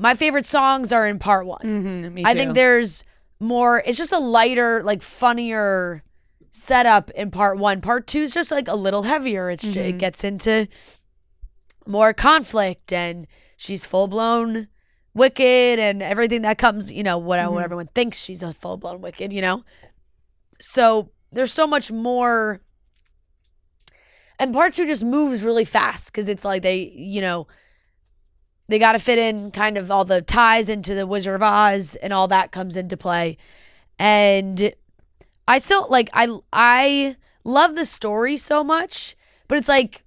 my favorite songs are in part one. Mm-hmm, me too. I think there's more, it's just a lighter, like funnier setup in part one. Part two is just like a little heavier. It gets into more conflict, and she's full blown wicked and everything that comes, what everyone thinks she's a full blown wicked, So there's so much more. And part two just moves really fast because it's like they got to fit in kind of all the ties into the Wizard of Oz, and all that comes into play. And I still I love the story so much, but it's like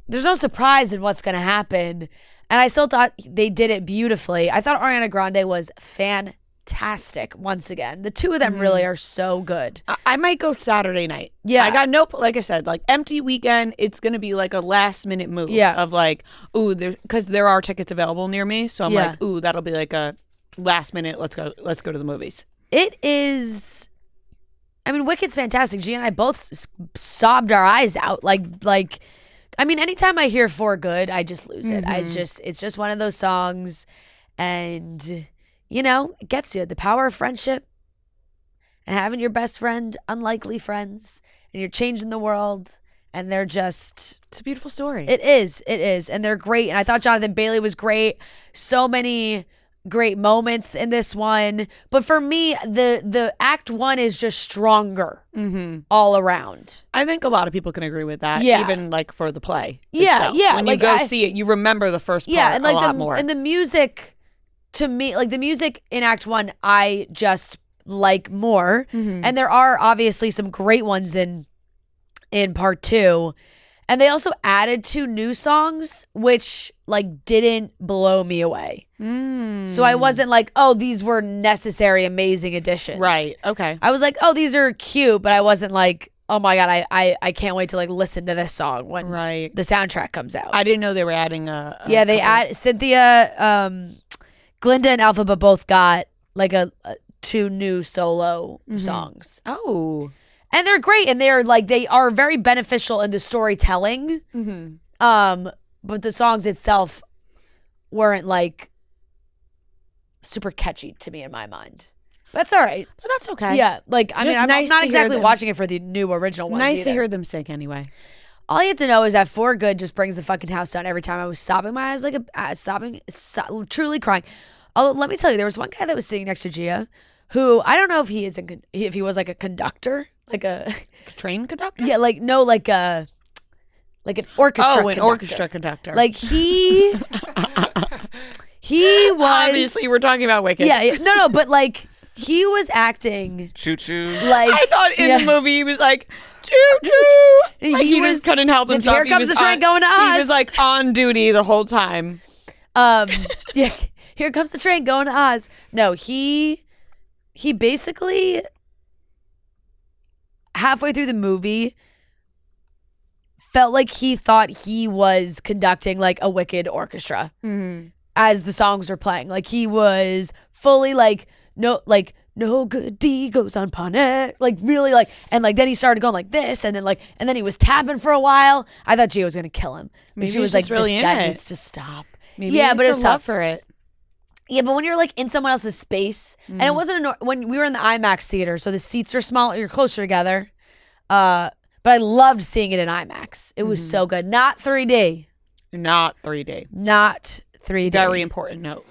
there's no surprise in what's going to happen. And I still thought they did it beautifully. I thought Ariana Grande was fantastic once again. The two of them really are so good. I might go Saturday night. Yeah. I got like I said, like empty weekend. It's going to be like a last minute move of like, ooh, because there are tickets available near me. So I'm like, ooh, that'll be like a last minute. Let's go to the movies. It is. I mean, Wicked's fantastic. Gia and I both sobbed our eyes out. I mean, anytime I hear For Good, I just lose it. It's just one of those songs, and it gets you. The power of friendship and having your best friend, unlikely friends, and you're changing the world, and they're just... It's a beautiful story. It is, and they're great, and I thought Jonathan Bailey was great. So many great moments in this one, but for me, the act one is just stronger all around. I think a lot of people can agree with that. Yeah. Even like for the play. Yeah, itself. yeah. When you go see it, you remember the first part and like a lot more. And the music, to me, like the music in act one, I just like more. And there are obviously some great ones in part two. And they also added 2 new songs, which like didn't blow me away. So I wasn't like, oh, these were necessary, amazing additions. Right. Okay. I was like, oh, these are cute, but I wasn't like, oh my God, I can't wait to like listen to this song when the soundtrack comes out. I didn't know they were adding a they add Cynthia, Glinda and Elphaba both got like a 2 new solo songs. Oh. And they're great, and they are very beneficial in the storytelling. But the songs itself weren't like super catchy to me in my mind. But that's all right. But that's okay. Yeah, like I mean, I'm nice not to exactly hear watching it for the new original ones. Nice to either. hear them sing anyway. All you have to know is that For Good just brings the fucking house down every time. I was sobbing my eyes truly crying. Although let me tell you, there was one guy that was sitting next to Gia, who I don't know if he was like a conductor. Like a train conductor? Yeah, like no, like an orchestra. Oh, an orchestra conductor. Like he was. Obviously, we're talking about Wicked. Yeah, no, but like he was acting. Choo choo. Like I thought in the movie he was like choo choo. Like he just couldn't help himself. Here comes the train going to Oz. He was like on duty the whole time. Yeah. Here comes the train going to Oz. No, he basically. Halfway through the movie felt like he thought he was conducting like a Wicked orchestra as the songs were playing. Like he was fully like no good deed goes unpunished. Like really like, and like then he started going like this, and then he was tapping for a while. I thought Gia was gonna kill him. Maybe she was like, really this guy in it. needs to stop. Maybe yeah, but it it's was a love tough. for it. Yeah, but when you're like in someone else's space, and it wasn't when we were in the IMAX theater, so the seats are small, you're closer together. But I loved seeing it in IMAX. It was so good. Not 3D. Not 3D. Not 3D. Very important note.